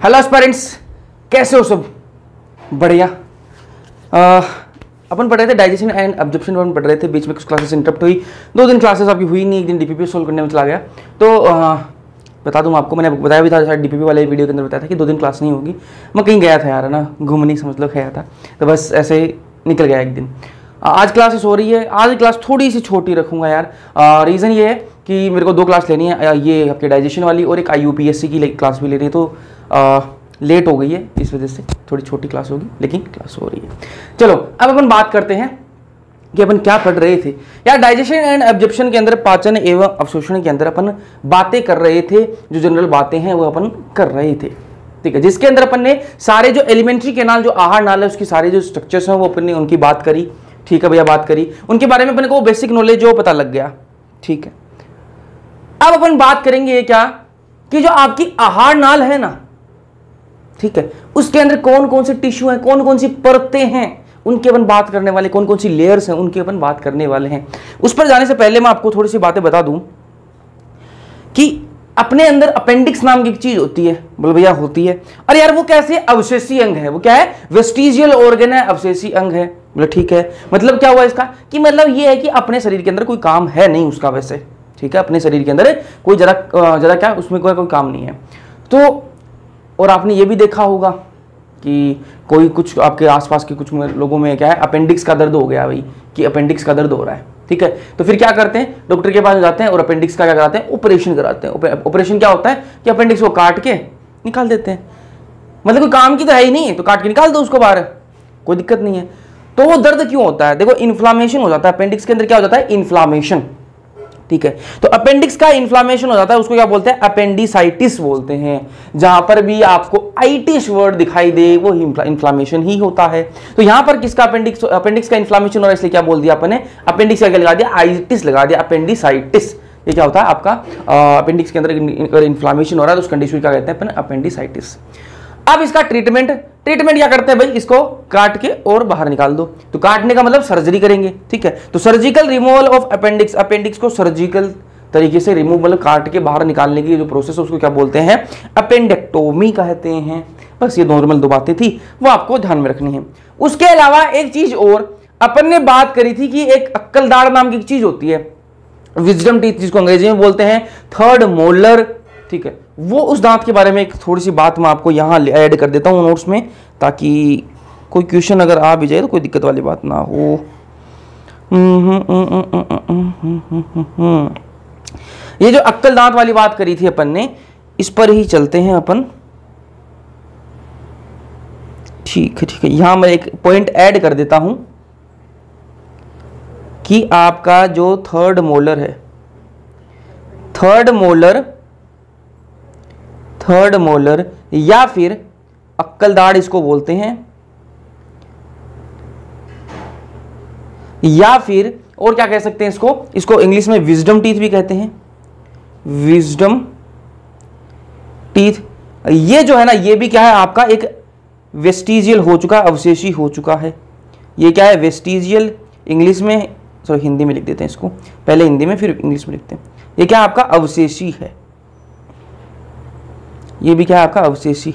Hello aspirants, कैसे हो सब? बढ़िया। अपन पढ़ रहे थे डाइजेशन एंड एब्जॉर्प्शन, अपन पढ़ रहे थे, बीच में कुछ क्लासेस इंटरप्ट हुई, 2 दिन क्लासेस आपकी हुई नहीं, एक दिन डीपीपी सोल्व करने में चला गया। तो बता दूं आपको, मैंने बताया भी था शायद डीपीपी वाले वीडियो के अंदर बताया था कि 2 दिन क्लास नहीं होगी। मैं कहीं गया था यार, है ना, घूमने समझ लो गया था, तो बस ऐसे ही निकल गया एक दिन। आज क्लासेस हो रही है, आज क्लास थोड़ी सी छोटी रखूँगा यार। रीज़न ये है कि मेरे को 2 क्लास लेनी है, ये आपके डाइजेशन वाली और एक IUPAC की क्लास भी लेनी है, तो लेट हो गई है, इस वजह से थोड़ी छोटी क्लास होगी, लेकिन क्लास हो रही है। चलो अब अपन बात करते हैं कि अपन क्या पढ़ रहे थे यार। डाइजेशन एंड एब्जॉर्प्शन के अंदर, पाचन एवं अवशोषण के अंदर अपन बातें कर रहे थे, जो जनरल बातें हैं वो अपन कर रहे थे, ठीक है, जिसके अंदर अपन ने सारे जो एलिमेंट्री कैनाल, जो आहार नाल है, उसकी सारे जो स्ट्रक्चर्स हैं वो अपन ने उनकी बात करी, ठीक है भैया, बात करी उनके बारे में, अपन को बेसिक नॉलेज जो पता लग गया, ठीक है। अब अपन बात करेंगे क्या कि जो आपकी आहार नाल है ना, ठीक है, उसके अंदर कौन कौन से टिश्यू हैं, कौन कौन सी परतें हैं, उनकी अपन बात करने वाले, कौन कौन सी लेयर्स हैं उनकी अपन बात करने वाले हैं। उस पर जाने से पहले मैं आपको थोड़ी सी बातें बता दूं कि अपने अंदर अपेंडिक्स नाम की एक चीज होती है। बोलो भैया होती है। अरे यार वो कैसे अवशेषी अंग है, वो क्या है, वेस्टिजियल ऑर्गन है, अवशेषी अंग है। बोलो ठीक है, मतलब क्या हुआ इसका कि मतलब ये है कि अपने शरीर के अंदर कोई काम है नहीं उसका वैसे, ठीक है, अपने शरीर के अंदर कोई जरा क्या उसमें कोई काम नहीं है। तो और आपने ये भी देखा होगा कि कोई कुछ आपके आसपास के कुछ लोगों में क्या है, अपेंडिक्स का दर्द हो गया भाई, कि अपेंडिक्स का दर्द हो रहा है, ठीक है, तो फिर क्या करते हैं, डॉक्टर के पास जाते हैं और अपेंडिक्स का क्या कराते हैं, ऑपरेशन कराते हैं। ऑपरेशन क्या होता है कि अपेंडिक्स को काट के निकाल देते हैं, मतलब कोई काम की तो है ही नहीं, तो काट के निकाल दो उसको बाहर, कोई दिक्कत नहीं है। तो वो दर्द क्यों होता है, देखो इन्फ्लामेशन हो जाता है अपेंडिक्स के अंदर, क्या हो जाता है, इन्फ्लामेशन, ठीक है। तो अपेंडिक्स का इन्फ्लामेशन हो जाता है, उसको क्या बोलते हैं, अपेंडिसाइटिस बोलते हैं। जहां पर भी आपको आइटिस वर्ड दिखाई दे वो इन्फ्लामेशन ही होता है। तो यहां पर किसका अपेंडिक्स का इन्फ्लामेशन हो रहा है, इसलिए क्या बोल दिया आपने, अपेंडिक्स का लगा दिया, आइटिस लगा दिया, अपेंडिसाइटिस। ये क्या होता है आपका, अपेंडिक्स के अंदर इन्फ्लामेशन हो रहा है तो उस कंडीशन को क्या कहते हैं अपन, अपेंडिसाइटिस। अब इसका ट्रीटमेंट क्या करते हैं भाई, इसको काट के और बाहर निकाल दो। तो काटने का मतलब सर्जरी करेंगे, ठीक है, तो surgical removal of appendix, appendix को सर्जिकल तरीके से रिमूव, मतलब काट के बाहर निकालने की जो प्रोसेस है उसको क्या बोलते हैं, अपेंडेक्टोमी कहते हैं। बस ये नॉर्मल 2 बातें थी, वो आपको ध्यान में रखनी है। उसके अलावा एक चीज और अपन ने बात करी थी कि एक अक्कलदाढ़ नाम की चीज होती है, विजडम टीथ जिसको अंग्रेजी में बोलते हैं, 3rd मोलर, ठीक है, वो उस दांत के बारे में एक थोड़ी सी बात मैं आपको यहाँ ऐड कर देता हूँ नोट्स में, ताकि कोई क्वेश्चन अगर आ भी जाए तो कोई दिक्कत वाली बात ना हो। ये जो अक्कल दांत वाली बात करी थी अपन ने, इस पर ही चलते हैं अपन, ठीक है। यहां मैं एक पॉइंट ऐड कर देता हूं कि आपका जो 3rd मोलर है, 3rd मोलर या फिर अक्कलदाढ़ इसको बोलते हैं, या फिर और क्या कह सकते हैं इसको इंग्लिश में विजडम टीथ भी कहते हैं, विजडम टीथ। ये जो है ना, ये भी क्या है आपका एक वेस्टिजियल हो चुका, अवशेषी हो चुका है। ये क्या है, वेस्टिजियल, इंग्लिश में, सॉरी हिंदी में लिख देते हैं इसको, पहले हिंदी में फिर इंग्लिश में लिखते हैं। ये क्या आपका अवशेषी है, ये भी क्या है आपका अवशेषी,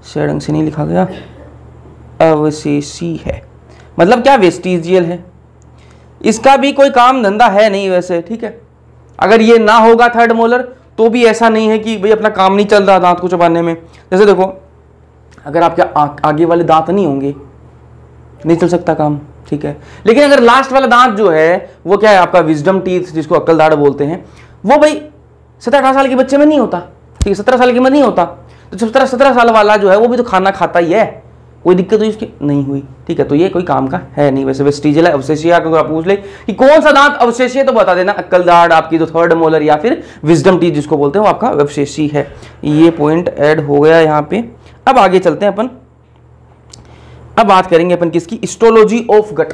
सही ढंग से नहीं लिखा गया, अवशेषी है, मतलब क्या वेस्टिजियल है, इसका भी कोई काम धंधा है नहीं वैसे, ठीक है। अगर ये ना होगा 3rd मोलर तो भी ऐसा नहीं है कि भाई अपना काम नहीं चल रहा दांत को चबाने में। जैसे देखो, अगर आपके आगे वाले दांत नहीं होंगे, नहीं चल सकता काम, ठीक है, लेकिन अगर लास्ट वाला दांत जो है वो क्या है आपका विजडम टीथ जिसको अक्कलदाढ़ बोलते हैं, वो भाई 17-18 साल के बच्चे में नहीं होता, ठीक है, 17 साल के में नहीं होता, तो 17 साल वाला जो है वो भी तो खाना खाता ही है, कोई दिक्कत तो इसकी नहीं हुई, ठीक है, तो ये कोई काम का है नहीं वैसे, वेस्टिजियल है, अवशेषी। अगर आप पूछ ले कि कौन सा दांत अवशेषी है तो बता देना, अक्कलदाढ़ आपकी जो 3rd मोलर या फिर विजडम टीथ जिसको बोलते हैं वो आपका अवशेषी है। ये पॉइंट ऐड हो गया यहाँ पे। अब आगे चलते हैं अपन, अब बात करेंगे अपन किसकी, हिस्टोलॉजी ऑफ गट,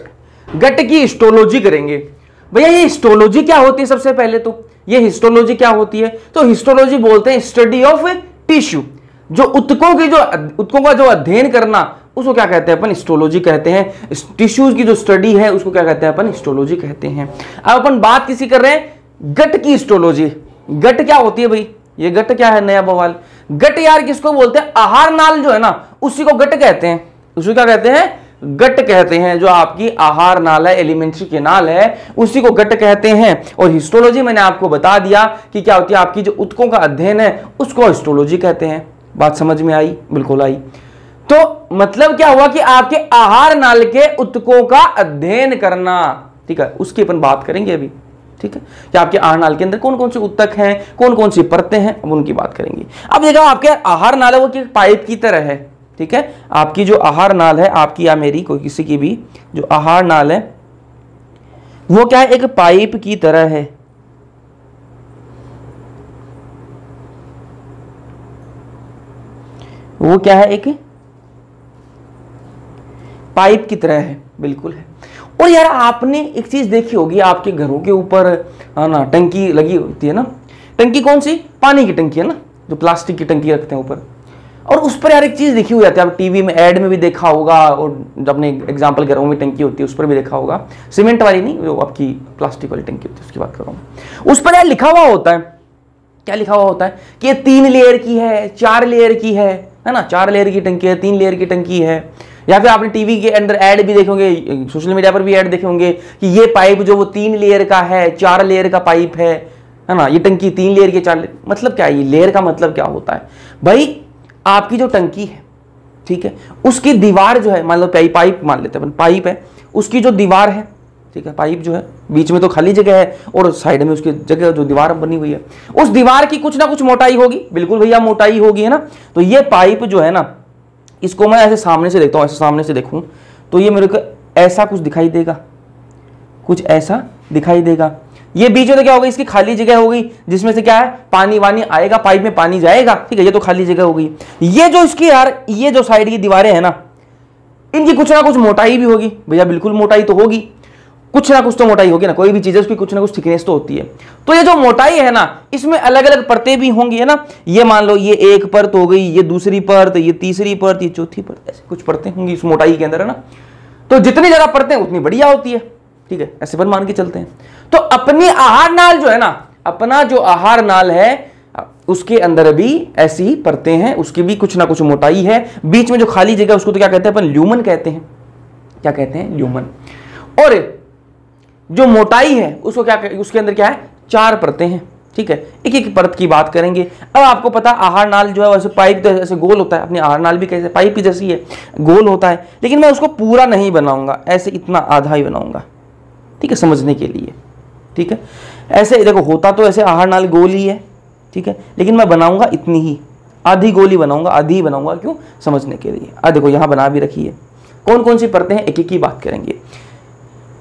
गट की हिस्टोलॉजी करेंगे। भैया ये हिस्टोलॉजी क्या होती है, सबसे पहले तो ये हिस्टोलॉजी क्या होती है, तो हिस्टोलॉजी बोलते हैं स्टडी ऑफ टिश्यू, जो उत्तकों का जो अध्ययन करना उसको क्या कहते हैं अपन, हिस्टोलॉजी कहते हैं। टिश्यूज की जो स्टडी है उसको क्या कहते हैं अपन, हिस्टोलॉजी कहते हैं। अब अपन बात किसी कर रहे हैं, गट की हिस्टोलॉजी। गट क्या होती है भाई, ये गट क्या है, नया बवाल। गट यार किसको बोलते हैं, आहार नाल जो है ना उसी को गट कहते हैं, उसी क्या कहते हैं, गट कहते हैं। जो आपकी आहार नाल है, एलिमेंट्री केनाल है, उसी को गट कहते हैं। और हिस्टोलॉजी मैंने आपको बता दिया कि क्या होती है, आपकी जो ऊतकों का अध्ययन है उसको हिस्टोलॉजी कहते हैं। बात समझ में आई, बिल्कुल आई। तो मतलब क्या हुआ कि आपके आहार नाल के ऊतकों का अध्ययन करना, ठीक है, उसकी अपन बात करेंगे अभी, ठीक है, कि आपके आहार नाल के अंदर कौन कौन से ऊतक हैं, कौन कौन सी परतें हैं, अब उनकी बात करेंगे। अब देखो आपके आहार नाल है वो पाइप की तरह है, ठीक है, आपकी जो आहार नाल है, आपकी या मेरी, कोई किसी की भी जो आहार नाल है वो क्या है, एक पाइप की तरह है। वो क्या है, एक पाइप की तरह है, बिल्कुल है। और यार आपने एक चीज देखी होगी, आपके घरों के ऊपर ना टंकी लगी होती है ना, टंकी कौन सी, पानी की टंकी है ना, जो प्लास्टिक की टंकी रखते हैं ऊपर, और उस पर यार एक चीज लिखी हुई जाती है, आप टीवी में ऐड में भी देखा होगा, और जब अपने एग्जाम्पल घरों में टंकी होती है उस पर भी देखा होगा, सीमेंट वाली नहीं, जो आपकी प्लास्टिक वाली टंकी होती है उसकी बात कर रहा हूँ। उस पर यार लिखा हुआ होता है, क्या लिखा हुआ होता है कि ये 3 लेयर की है, 4 लेयर की है ना, 4 लेयर की टंकी है, 3 लेयर की टंकी है। या फिर आपने टीवी के अंदर ऐड भी देखे होंगे, सोशल मीडिया पर भी ऐड देखे होंगे कि ये पाइप जो वो 3 लेयर का है, 4 लेयर का पाइप है ना, ये टंकी 3 लेयर के 4 लेयर। मतलब क्या है, ये लेयर का मतलब क्या होता है भाई, आपकी जो टंकी है, ठीक है, उसकी दीवार जो है, मान लो पाइप मान लेते हैं अपन, पाइप है, उसकी जो दीवार है, ठीक है, पाइप जो है बीच में तो खाली जगह है और साइड में उसकी जगह जो दीवार बनी हुई है, उस दीवार की कुछ ना कुछ मोटाई होगी, बिल्कुल भैया मोटाई होगी, है ना। तो ये पाइप जो है ना, इसको मैं ऐसे सामने से देखता हूं, ऐसे सामने से देखूं तो ये मेरे को ऐसा कुछ दिखाई देगा, कुछ ऐसा दिखाई देगा। ये बीच में तो क्या होगा, इसकी खाली जगह होगी जिसमें से क्या है, पानी वानी आएगा, पाइप में पानी जाएगा, ठीक है, ये तो खाली जगह होगी। ये जो इसकी यार, ये जो साइड की दीवारें हैं ना, इनकी कुछ ना कुछ मोटाई भी होगी भैया, बिल्कुल मोटाई तो होगी, कुछ ना कुछ तो मोटाई होगी ना, कोई भी चीज है उसकी कुछ ना कुछ थिकनेस तो होती है। तो ये जो मोटाई है ना, इसमें अलग अलग परतें भी होंगी, है ना। ये मान लो ये एक परत हो गई, ये दूसरी परत, ये तीसरी परत, ये चौथी परत, ऐसे कुछ परतें होंगी इस मोटाई के अंदर, है ना। तो जितनी ज्यादा परतें उतनी बढ़िया होती है, ठीक है, ऐसे पर मान के चलते हैं। तो अपनी आहार नाल जो है ना, अपना जो आहार नाल है उसके अंदर भी ऐसी ही परतें हैं, उसकी भी कुछ ना कुछ मोटाई है। बीच में जो खाली जगह उसको तो क्या कहते हैं अपन, ल्यूमन कहते हैं। क्या कहते हैं, ल्यूमन। और जो मोटाई है उसको क्या, उसके अंदर क्या है, 4 परतें हैं, ठीक है। एक एक परत की बात करेंगे। अब आपको पता आहार नाल जो है वैसे पाइप तो ऐसे गोल होता है, अपनी आहार नाल भी कैसे पाइप ही जैसी है, गोल होता है, लेकिन मैं उसको पूरा नहीं बनाऊंगा, ऐसे इतना आधा ही बनाऊंगा, ठीक है, समझने के लिए, ठीक है। ऐसे देखो होता तो ऐसे आहार नाल गोल ही है, ठीक है, लेकिन मैं बनाऊंगा इतनी ही, आधी गोली बनाऊंगा, आधी ही बनाऊंगा, क्यों, समझने के लिए। अब देखो यहां बना भी रखी है, कौन कौन सी परतें हैं, एक एक की बात करेंगे।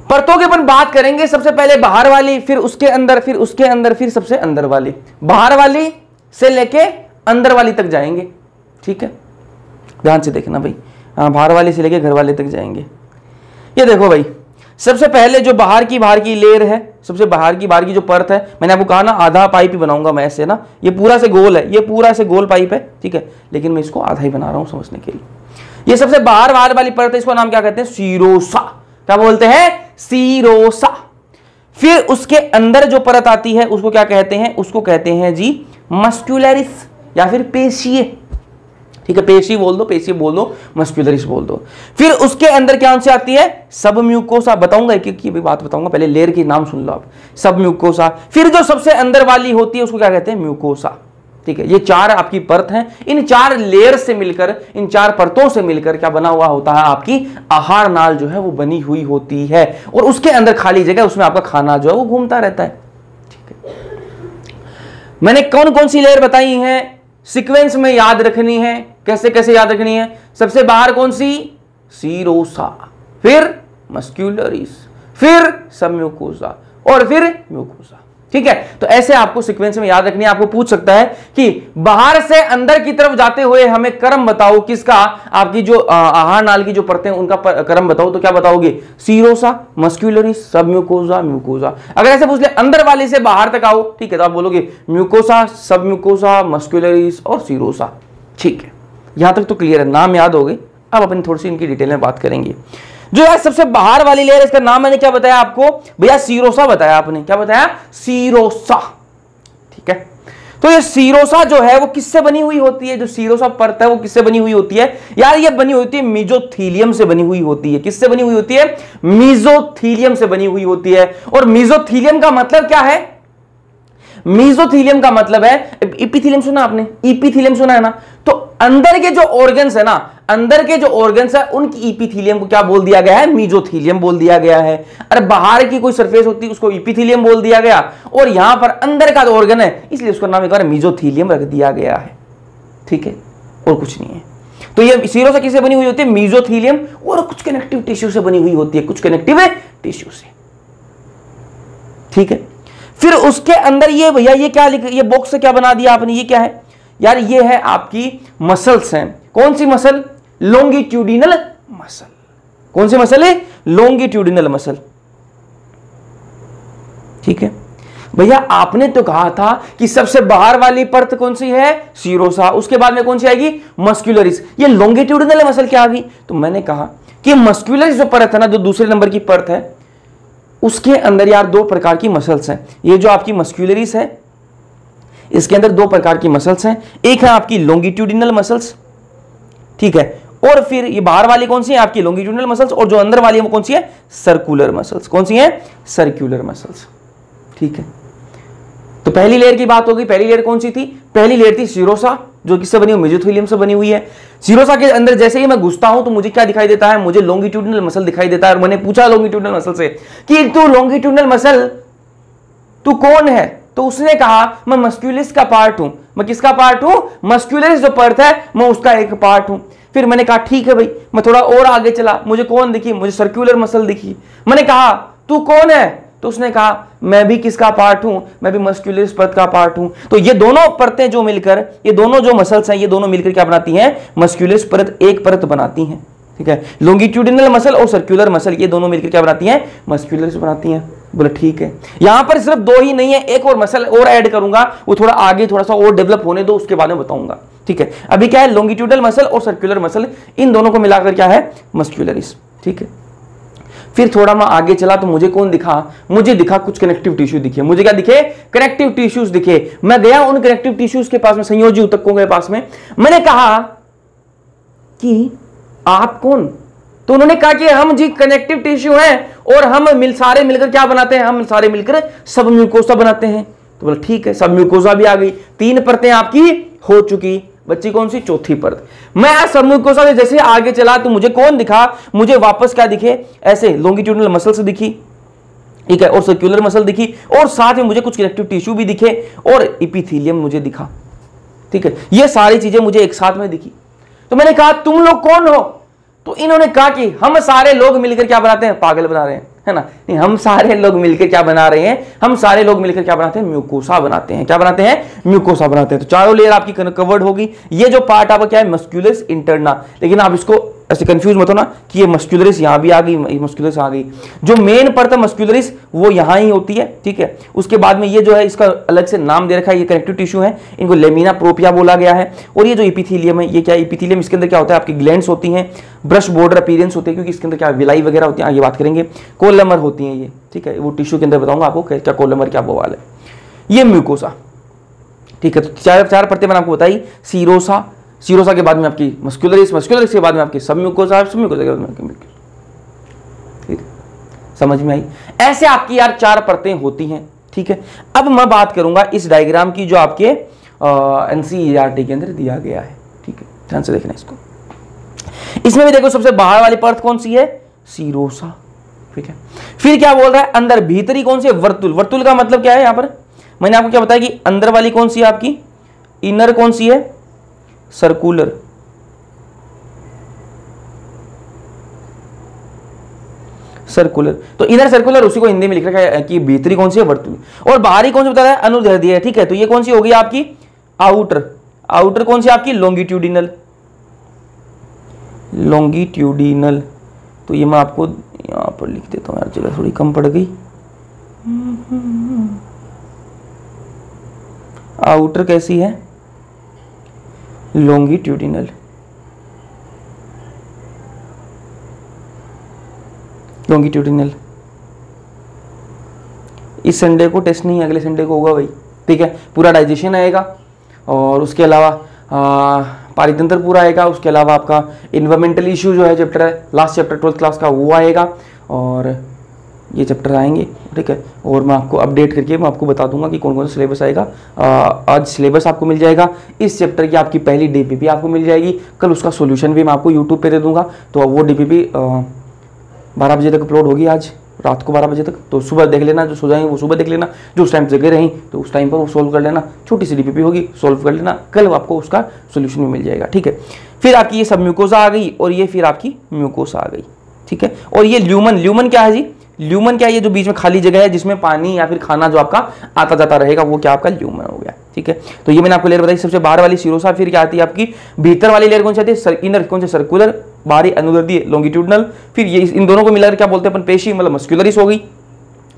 परतों की अपन बात करेंगे, सबसे पहले बाहर वाली, फिर उसके अंदर, फिर उसके अंदर, फिर सबसे अंदर वाली। बाहर वाली से लेके अंदर वाली तक जाएंगे, ठीक है, ध्यान से देखना भाई। हाँ, बाहर वाली से लेके घर वाले तक जाएंगे। ये देखो भाई, सबसे पहले जो बाहर की लेयर है, सबसे बाहर की जो परत है, मैंने आपको कहा ना आधा पाइप ही बनाऊंगा मैं ऐसे ना, ये पूरा से गोल है, ये पूरा से गोल पाइप है, ठीक है, लेकिन मैं इसको आधा ही बना रहा हूं समझने के लिए। ये सबसे बाहर वाली परत है, इसको नाम क्या कहते हैं, सीरोसा। क्या बोलते हैं, सीरोसा। फिर उसके अंदर जो परत आती है उसको क्या कहते हैं, उसको कहते हैं जी मस्क्यूलरिस या फिर पेशीय, ठीक है, पेशी बोल दो, पेशी बोल दो, मस्क्यूलरिस बोल दो। फिर उसके अंदर क्या से आती है, सब म्यूकोसा। बताऊंगा एक एक की भी बात बताऊंगा, पहले लेयर के नाम सुन लो आप। सब म्यूकोसा। फिर जो सबसे अंदर वाली होती है उसको क्या कहते हैं, म्यूकोसा, ठीक है। ये 4 आपकी परत हैं, इन 4 लेयर से मिलकर, इन 4 परतों से मिलकर क्या बना हुआ होता है, आपकी आहार नाल जो है वो बनी हुई होती है, और उसके अंदर खाली जगह, उसमें आपका खाना जो है वो घूमता रहता है, ठीक है। मैंने कौन कौन सी लेयर बताई है, सीक्वेंस में याद रखनी है, कैसे कैसे याद रखनी है। सबसे बाहर कौन सी, सीरोसा, फिर मस्क्यूलरिस, फिर सबम्यूकोसा, और फिर म्यूकोसा, ठीक है। तो ऐसे आपको सीक्वेंस में याद रखनी है। आपको पूछ सकता है कि बाहर से अंदर की तरफ जाते हुए हमें क्रम बताओ किसका, आपकी जो आहार नाल की जो परतें हैं उनका क्रम बताओ, तो क्या बताओगे, सीरोसा, मस्क्यूलरिस, सबम्यूकोसा, म्यूकोसा। अगर ऐसे पूछ ले अंदर वाले से बाहर तक आओ, ठीक है, तो आप बोलोगे म्यूकोसा, सबम्यूकोसा, मस्क्यूलरिस और सीरोसा, ठीक है। यहां तक तो क्लियर है, नाम याद हो गए। अब अपन थोड़ी सी इनकी डिटेल में बात करेंगे। जो है सबसे बाहर वाली लेयर, इसका नाम मैंने क्या बताया आपको भैया, सीरोसा बताया आपने, क्या बताया, सीरोसा, ठीक है। तो ये सीरोसा जो है वो किससे बनी हुई होती है, जो सीरोसा परत है वो किससे बनी हुई होती है यार, ये बनी होती है मेसोथीलियम से बनी हुई होती है। किससे बनी हुई होती है, मेसोथीलियम से बनी हुई होती है। और मेसोथीलियम का मतलब क्या है, मेसोथीलियम का मतलब है, एपिथीलियम सुना आपने, एपिथीलियम सुना है ना, तो अंदर के जो ऑर्गन्स है ना, अंदर के जो ऑर्गन्स है उनकी एपिथीलियम को क्या बोल दिया गया है, मेसोथीलियम बोल दिया गया है। अरे बाहर की कोई सरफेस होती है उसको एपिथीलियम बोल दिया गया, और यहां पर अंदर का जो ऑर्गन है इसलिए उसका नाम एक बार मेसोथीलियम रख दिया गया है। ठीक है, और कुछ नहीं है। तो ये सीरोसा किससे बनी हुई होती है, मेसोथीलियम और कुछ कनेक्टिव टिश्यू से बनी हुई होती है, कुछ कनेक्टिव टिश्यू से। ठीक है, फिर उसके अंदर ये भैया ये क्या लिख, ये बॉक्स से क्या बना दिया आपने, ये क्या है यार, ये है आपकी मसल्स हैं। कौन सी मसल, लॉन्गिट्यूडिनल मसल। कौन सी मसल है, लॉन्गिट्यूडिनल मसल। ठीक है भैया, आपने तो कहा था कि सबसे बाहर वाली परत कौन सी है, सीरोसा, उसके बाद में कौन सी आएगी, मस्कुलरिस। ये लॉन्गिट्यूडिनल मसल क्या आ गई, तो मैंने कहा कि मस्कुलरिस जो परत है ना, जो दूसरे नंबर की परत है, उसके अंदर यार दो प्रकार की मसल्स हैं। ये जो आपकी मस्कुलरिस है इसके अंदर दो प्रकार की मसल्स हैं, एक है आपकी लॉन्गिट्यूडिनल मसल्स, ठीक है, और फिर ये बाहर वाली कौन सी है आपकी लॉन्गिट्यूडिनल मसल्स, और जो अंदर वाली है वो कौन सी है, सर्कुलर मसल्स। कौन सी है, सर्कुलर मसल्स। ठीक है, तो पहली लेयर की बात होगी। पहली लेयर कौन सी थी, पहली लेयर थी सीरोसा, जो किससे बनी हुई, मेसोथीलियम से बनी हुई है। सीरोसा के अंदर जैसे ही मैं घुसता हूं तो मुझे क्या दिखाई देता है, मुझे लॉन्गिट्यूडिनल मसल दिखाई देता है। और मैंने पूछा लॉन्गिट्यूडिनल मसल से कि तू लॉन्गिट्यूडिनल मसल तू कौन है, तो उसने कहा मैं मस्कुलरिस का पार्ट हूं। मैं किसका पार्ट हूं, मस्कुलरिस जो परत है मैं उसका एक पार्ट हूं। फिर मैंने कहा ठीक है भाई, मैं थोड़ा और आगे चला, मुझे कौन दिखी, मुझे सर्कुलर मसल दिखी। मैंने कहा तू कौन है, तो उसने कहा मैं भी किसका पार्ट हूं, मैं भी मस्कुलरिस परत का पार्ट हूं। तो ये दोनों परतें जो मिलकर, ये दोनों जो मसल्स हैं, ये दोनों मिलकर क्या बनाती हैं, मस्कुलरिस परत, एक परत बनाती हैं। ठीक है, लॉन्गिट्यूडिनल मसल और सर्कुलर मसल ये दोनों मिलकर क्या बनाती हैं, मस्कुलरिस बनाती हैं। बोले ठीक है, यहां पर सिर्फ दो ही नहीं है, एक और मसल और ऐड करूंगा, वो थोड़ा आगे थोड़ा सा और डेवलप होने दो, उसके बाद में बताऊंगा। ठीक है, अभी क्या है, लॉन्गिट्यूडिनल मसल और सर्कुलर मसल, इन दोनों को मिलाकर क्या है, मस्कुलरिस। ठीक है, फिर थोड़ा मैं आगे चला तो मुझे कौन दिखा, मुझे दिखा कुछ कनेक्टिव टिश्यू दिखे। मुझे क्या दिखे, कनेक्टिव टिश्यूज दिखे। मैं गया उन कनेक्टिव टिश्यूज के पास में, संयोजी ऊतकों के पास में, मैंने कहा कि आप कौन, तो उन्होंने कहा कि हम जी कनेक्टिव टिश्यू हैं और हम सारे मिलकर क्या बनाते हैं, हम सारे मिलकर सब म्यूकोसा बनाते हैं। तो बोला ठीक है, सब म्यूकोसा भी आ गई, 3 परतें आपकी हो चुकी, बच्ची कौन सी, चौथी परत। मैं सब म्यूकोसा से जैसे आगे चला तो मुझे कौन दिखा, मुझे वापस क्या दिखे, ऐसे लॉन्गिट्यूडिनल मसल्स दिखी, ठीक है, और सर्कुलर मसल दिखी, और साथ में मुझे कुछ कनेक्टिव टिश्यू भी दिखे, और एपिथेलियम मुझे दिखा। ठीक है, ये सारी चीजें मुझे एक साथ में दिखी। तो मैंने कहा तुम लोग कौन हो, तो इन्होंने कहा कि हम सारे लोग मिलकर क्या बनाते हैं, पागल बना रहे हैं, है ना, नहीं, हम सारे लोग मिलकर क्या बना रहे हैं, हम सारे लोग मिलकर क्या बनाते हैं, म्यूकोसा बनाते हैं। क्या बनाते हैं, म्यूकोसा बनाते हैं। तो चारों लेयर आपकी कवर्ड होगी। ये जो पार्ट आपका क्या है, मस्कुलरिस इंटरना, लेकिन आप इसको ऐसे कंफ्यूज मत होना कि ये मस्कुलरिस यहां भी आ गई, मस्कुलरिस आ गई। जो मेन परत है मस्कुलरिस वो यहां ही होती है। ठीक है, उसके बाद में ये जो है इसका अलग से नाम दे रखा है, ये कनेक्टिव टिश्यू है, इनको लेमिना प्रोपिया बोला गया है। और ये जो एपिथेलियम है, ये क्या है, एपिथेलियम, इसके अंदर क्या होता है, आपकी ग्लैंड्स होती हैं, ब्रश बॉर्डर अपीयरेंस होते हैं, क्योंकि इसके अंदर क्या विलाई वगैरह होती है, आगे बात करेंगे। कोलमर होती हैं ये, ठीक है, वो टिश्यू के अंदर बताऊंगा आपको क्या कोलमर क्या बवाल है। ये म्यूकोसा। ठीक है, तो चार परतें मैंने आपको बताई, सीरोसा, सीरोसा के बाद में आपकी मस्कुलरिस, मस्कुलरिस के बाद में आपकी सब म्यूकोसा, सब म्यूकोसा के बाद में आपकी। ठीक है, समझ में आई। ऐसे आपकी यार 4 परतें होती हैं। ठीक है, अब मैं बात करूंगा इस डायग्राम की जो आपके एनसीईआरटी के अंदर दिया गया है। ठीक है, ध्यान से देखना इसको। इसमें भी देखो सबसे बाहर वाली परत कौन सी है, सीरोसा। ठीक है, फिर क्या बोल रहा है, अंदर भीतरी कौन सी है, वर्तुल। वर्तुल का मतलब क्या है, यहां पर मैंने आपको क्या बताया कि अंदर वाली कौन सी है आपकी, इनर कौन सी है, सर्कुलर। सर्कुलर, तो इनर सर्कुलर, उसी को हिंदी में लिख रखा है कि भीतरी कौन सी है, वर्तुल। और बाहरी कौन सी बता रहा है, अनुदैर्ध्य है। ठीक है, तो ये कौन सी होगी आपकी, आउटर। आउटर कौन सी आपकी, लॉन्गिट्यूडिनल। लॉन्गिट्यूडिनल, तो ये मैं आपको यहां पर लिख देता हूं यार, जगह थोड़ी कम पड़ गई। आउटर कैसी है, लॉन्गिट्यूडिनल। लॉन्गिट्यूडिनल। इस संडे को टेस्ट नहीं है, अगले संडे को होगा भाई, ठीक है, पूरा डाइजेशन आएगा, और उसके अलावा पारितंत्र पूरा आएगा, उसके अलावा आपका इन्वायरमेंटल इशू जो है चैप्टर है, लास्ट चैप्टर 12th क्लास का वो आएगा, और ये चैप्टर आएंगे, ठीक है। और मैं आपको अपडेट करके मैं आपको बता दूंगा कि कौन कौन सा सिलेबस आएगा। आज सिलेबस आपको मिल जाएगा, इस चैप्टर की आपकी पहली डीपीपी आपको मिल जाएगी, कल उसका सॉल्यूशन भी मैं आपको यूट्यूब पे दे दूंगा। तो वो डीपीपी 12 बजे तक अपलोड होगी, आज रात को 12 बजे तक। तो सुबह देख लेना, जो सो जाएंगे वो सुबह देख लेना, जो उस टाइम जगह रही तो उस टाइम पर वो सोल्व कर लेना, छोटी सी डीपीपी होगी, सोल्व कर लेना, कल आपको उसका सोल्यूशन भी मिल जाएगा, ठीक है। फिर आपकी ये सब म्यूकोसा आ गई, और ये फिर आपकी म्यूकोसा आ गई, ठीक है। और ये ल्यूमन क्या है जी, ल्यूमन क्या है, ये जो बीच में खाली जगह है जिसमें पानी या फिर खाना जो आपका आता जाता रहेगा, वो क्या आपका ल्यूमन हो गया, ठीक है। तो ये मैंने आपको लेयर बताई, सबसे बाहर वाली सीरोसा, फिर क्या आती है आपकी भीतर वाली लेयर कौन सी आती है, इनर कौन सी, सर्कुलर, बाहरी अनुदैर्ध्य लॉन्गिट्यूडनल, फिर ये इन दोनों को मिलाकर क्या बोलते हैं अपन, पेशी मतलब मस्कुलरिस हो गई,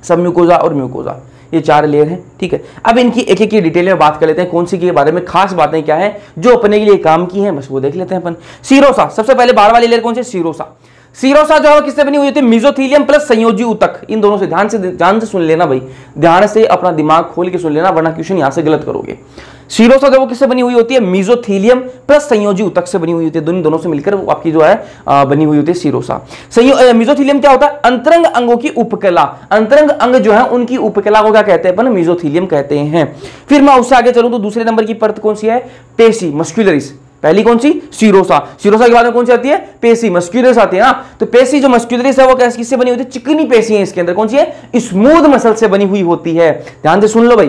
सब म्यूकोजा और म्यूकोजा, ये 4 लेयर है, ठीक है। अब इनकी एक एक की डिटेल में बात कर लेते हैं, कौन सी के बारे में खास बातें क्या है जो अपने के लिए काम की हैं, बस वो देख लेते हैं अपन। सीरोसा, सबसे पहले बाहर वाली लेयर कौन सी, सीरोसा। सीरोसा जो है किससे बनी हुई होती है, मेसोथीलियम प्लस संयोजी ऊतक, इन दोनों से ध्यान से सुन लेना भाई, ध्यान से अपना दिमाग खोल के सुन लेना, वरना क्वेश्चन यहां से गलत करोगे। सीरोसा जो वो किससे बनी हुई होती है, मेसोथीलियम प्लस संयोजी ऊतक से बनी हुई होती है, दोनों से मिलकर वो आपकी जो है बनी हुई होती है सीरोसा। मेसोथीलियम क्या होता है, अंतरंग अंगों की उपकला, अंतरंग अंग जो है उनकी उपकला को क्या कहते हैं अपन, मेसोथीलियम कहते हैं। फिर मैं उससे आगे चलूं तो दूसरे नंबर की परत कौन सी है, पेशी मस्कुलरिस। पहली कौन सी, सीरोसा, सीरोसा के बाद में कौन सी आती है, पेशी मस्कुलरिस आती है ना। तो पेशी जो मस्कुलरिस है वो किससे बनी होती है, चिकनी पेशी है, इसके अंदर कौन सी है, स्मूथ मसल से बनी हुई होती है। ध्यान से सुन लो भाई,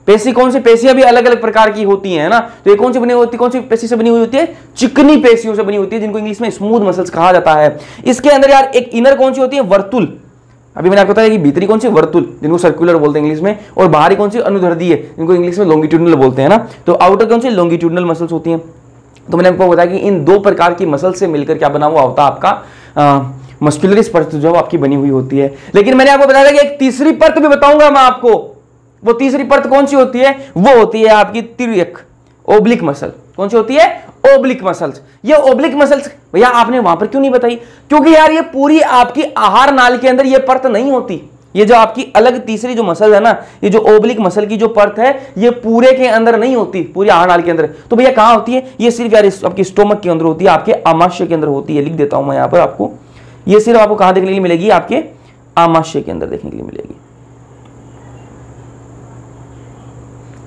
पेशी कौन सी, पेशियां भी अलग अलग प्रकार की होती हैं ना, तो ये कौन सी बनी होती है, कौन सी पेशी से बनी हुई होती है, चिकनी पेशियों से बनी होती है, जिनको इंग्लिश में स्मूथ मसल्स कहा जाता है। इसके अंदर यार एक इनर कौन सी होती है, वर्तुल, अभी मैंने आपको बताया कि भीतरी कौन सी, वर्तुल, जिनको सर्कुलर बोलते हैं इंग्लिश में, और बाहरी कौन सी, अनुदैर्ध्य, जिनको इंग्लिश में लॉन्गिट्यूडनल बोलते हैं ना। तो आउटर कौन सी, लॉन्गिट्यूडनल मसल्स होती हैं। तो मैंने आपको बताया कि इन 2 प्रकार की मसल से मिलकर क्या बना हुआ होता है आपका मस्कुलरिस परत जो आपकी बनी हुई होती है। लेकिन मैंने आपको बताया कि एक तीसरी परत भी बताऊंगा मैं आपको, वो तीसरी परत कौन सी होती है, वो होती है आपकी तिर्यक, ओब्लिक मसल। कौन सी होती है, ओब्लिक मसल्स। ये ओब्लिक मसल्स भैया आपने वहां पर क्यों नहीं बताई, क्योंकि यार ये पूरी आपकी आहार नाल के अंदर ये परत नहीं होती। ये जो आपकी अलग तीसरी जो मसल है ना, ये जो ओब्लिक मसल की जो परत है, ये पूरे के अंदर नहीं होती, पूरी आहार नाल के अंदर। तो भैया कहां होती है, ये सिर्फ यार आपकी स्टोमक के अंदर होती है, आपके आमाशय के अंदर होती है। लिख देता हूं मैं यहां पर आपको, ये सिर्फ आपको कहां देखने के लिए मिलेगी, आपके आमाशय के अंदर देखने के लिए मिलेगी।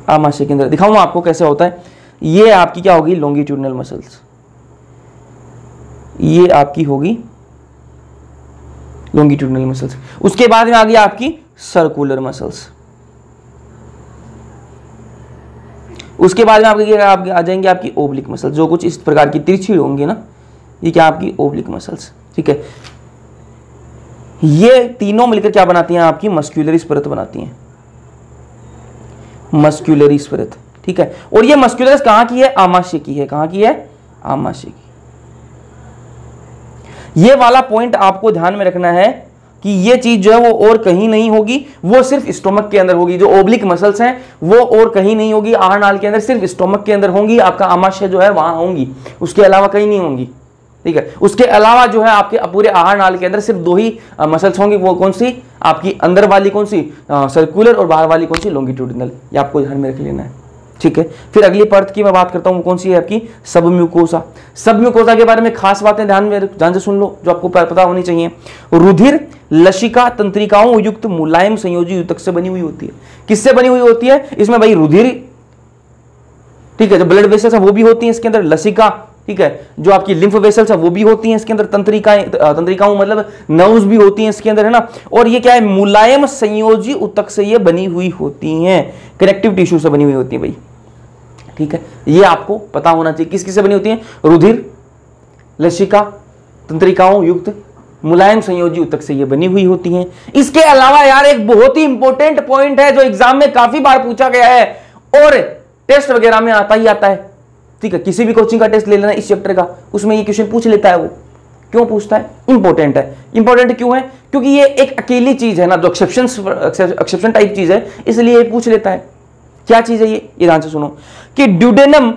आमाशय के अंदर दिखाऊंगा आपको कैसे होता है। ये आपकी क्या होगी, लॉन्गिट्यूडनल मसल्स, ये आपकी होगी लॉन्गिट्यूडनल मसल्स। उसके बाद में आ गई आपकी सर्कुलर मसल्स। उसके बाद में आपके आ जाएंगे आपकी ओब्लिक मसल्स, जो कुछ इस प्रकार की तिरछी होंगी ना, ये क्या आपकी ओब्लिक मसल्स, ठीक है। ये तीनों मिलकर क्या बनाती हैं, आपकी मस्कुलरिस परत बनाती हैं, मस्कुलरिस परत, ठीक है। और ये मस्कुलरिस कहां की है, आमाशय की है। कहां की है, आमाशय की। ये वाला पॉइंट आपको ध्यान में रखना है कि ये चीज जो है वो और कहीं नहीं होगी, वो सिर्फ स्टोमक के अंदर होगी। जो ओब्लिक मसल्स हैं वो और कहीं नहीं होगी आहार नाल के अंदर, सिर्फ स्टोमक के अंदर होंगी, आपका आमाशय जो है वहां होंगी, उसके अलावा कहीं नहीं होंगी, ठीक है। उसके अलावा जो है आपके पूरे आहार नाल के अंदर सिर्फ 2 ही मसल्स होंगी। वो कौन सी, आपकी अंदर वाली कौन सी, सर्कुलर, और बाहर वाली कौन सी, लॉन्गिट्यूडिनल। ये आपको ध्यान में रख लेना है, ठीक है। फिर अगली परत की मैं बात करता हूं, कौन सी है आपकी, सब म्यूकोसा। सब म्यूकोसा के बारे में खास बातें ध्यान से सुन लो, जो आपको पता होनी चाहिए। रुधिर लसिका तंत्रिकाओं युक्त मुलायम संयोजी ऊतक से बनी हुई होती है। किससे बनी हुई होती है, इसमें भाई रुधिर, ठीक है, जो ब्लड वेसल्स है वो भी होती है इसके अंदर, लसिका, ठीक है, जो आपकी लिम्फ वेसल्स है वो भी होती हैं इसके अंदर, तंत्रिकाओं मतलब नर्व्स भी होती हैं इसके अंदर, है ना। और ये क्या है, मुलायम संयोजी ऊतक से ये बनी हुई होती हैं, कनेक्टिव टिश्यू से बनी हुई होती है भाई, ठीक है। ये आपको पता होना चाहिए किस किस से बनी होती है, रुधिर लसिका तंत्रिकाओं युक्त मुलायम संयोजी ऊतक से ये बनी हुई होती हैं। इसके अलावा यार एक बहुत ही इंपॉर्टेंट पॉइंट है जो एग्जाम में काफी बार पूछा गया है और टेस्ट वगैरह में आता ही आता है, ठीक है। किसी भी कोचिंग का टेस्ट ले लेना इस चैप्टर का, उसमें ये क्वेश्चन पूछ लेता है। वो क्यों पूछता है, इंपॉर्टेंट है। इंपॉर्टेंट क्यों है, क्योंकि ये एक अकेली चीज है ना, जो एक्सेप्शन टाइप चीज है, इसलिए ये पूछ लेता है। क्या चीज है ये ध्यान से सुनो कि ड्यूडेनम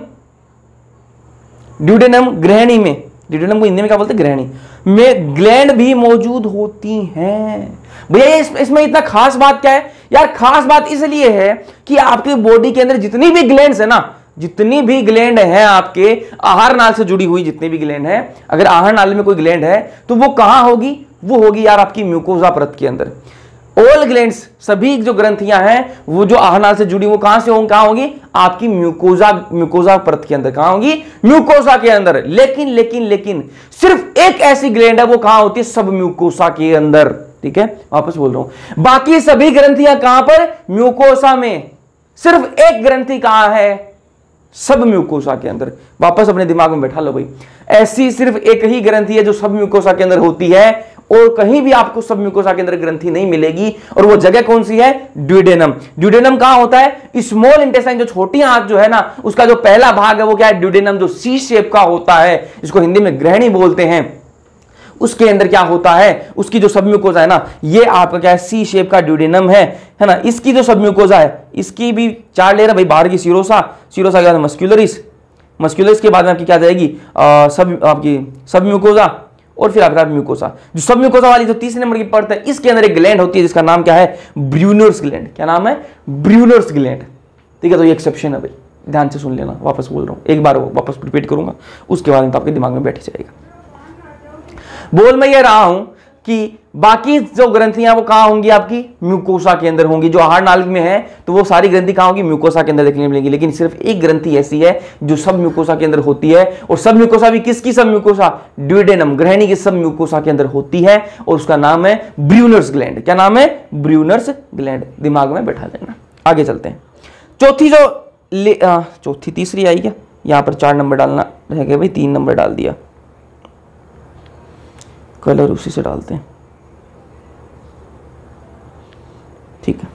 ग्रहणी में ड्यूडेनम को हिंदी में क्या बोलते हैं, ग्रहणी में ग्लैंड भी मौजूद होती हैं। भैया इसमें इतना खास बात क्या है यार? खास बात इसलिए है कि आपकी बॉडी के अंदर जितनी भी ग्लैंड्स है ना, जितनी भी ग्लैंड है आपके आहार नाल से जुड़ी हुई जितनी भी ग्लैंड है, अगर आहार नाल में कोई ग्लैंड है तो वो कहां होगी? वो होगी यार आपकी म्यूकोजा परत के अंदर। ऑल ग्लैंड्स, सभी जो ग्रंथियां हैं वो जो आहार नाल से जुड़ी वो कहां से होंगी? कहां होगी? आपकी म्यूकोजा परत के अंदर। कहां होगी? म्यूकोसा के अंदर। लेकिन सिर्फ एक ऐसी ग्लैंड है, वो कहां होती है? सब म्यूकोसा के अंदर। ठीक है, वापस बोल रहा हूं, बाकी सभी ग्रंथियां कहां पर? म्यूकोसा में। सिर्फ एक ग्रंथि कहां है? सब म्यूकोसा के अंदर। वापस अपने दिमाग में बैठा लो भाई, ऐसी सिर्फ एक ही ग्रंथि है जो सब म्यूकोसा के अंदर होती है, और कहीं भी आपको सब म्यूकोसा के अंदर ग्रंथि नहीं मिलेगी। और वो जगह कौन सी है? ड्यूडेनम। ड्यूडेनम कहां होता है? स्मॉल इंटेस्टाइन, जो छोटी आंत जो है ना, उसका जो पहला भाग है वो क्या है? ड्यूडेनम, जो सी शेप का होता है, इसको हिंदी में ग्रहणी बोलते हैं। उसके अंदर क्या होता है? उसकी जो सबम्यूकोजा है ना, ये आपका क्या है? सी शेप का ड्यूडेनम है ना। इसकी जो सबम्यूकोजा है, इसकी भी 4 लेयर है भाई। बाहर की सीरोसा के बाद मस्क्यूलरिस के बाद में आपकी क्या जाएगी? आपकी सबम्यूकोजा, और फिर आपका म्यूकोसा। जो सबम्यूकोजा वाली जो तीसरे नंबर की परत है, इसके अंदर एक ग्लैंड होती है जिसका नाम क्या है? Brunner's gland. क्या नाम है? Brunner's gland. ठीक है, तो ये एक्सेप्शन है भाई, ध्यान से सुन लेना। वापस बोल रहा हूं, एक बार वापस रिपीट करूंगा, उसके बाद तो आपके दिमाग में बैठ जाएगा। बोल मैं ये रहा हूं कि बाकी जो ग्रंथियां वो कहां होंगी? आपकी म्यूकोसा के अंदर होंगी। जो आहार नाली में है तो वो सारी ग्रंथि कहां होगी? म्यूकोसा के अंदर देखने मिलेंगी। लेकिन सिर्फ एक ग्रंथि ऐसी है जो सब म्यूकोसा के अंदर होती है, और सब म्यूकोसा भी किसकी सब म्यूकोसा? ड्यूडेनम, ग्रहणी की सब म्यूकोसा के अंदर होती है, और उसका नाम है ब्रूनर्स ग्लैंड। क्या नाम है? Brunner's gland. दिमाग में बैठा लेना। आगे चलते हैं। तीसरी आई क्या? यहां पर 4 नंबर डालना रह गया भाई, 3 नंबर डाल दिया, कलर उसी से डालते हैं। ठीक है,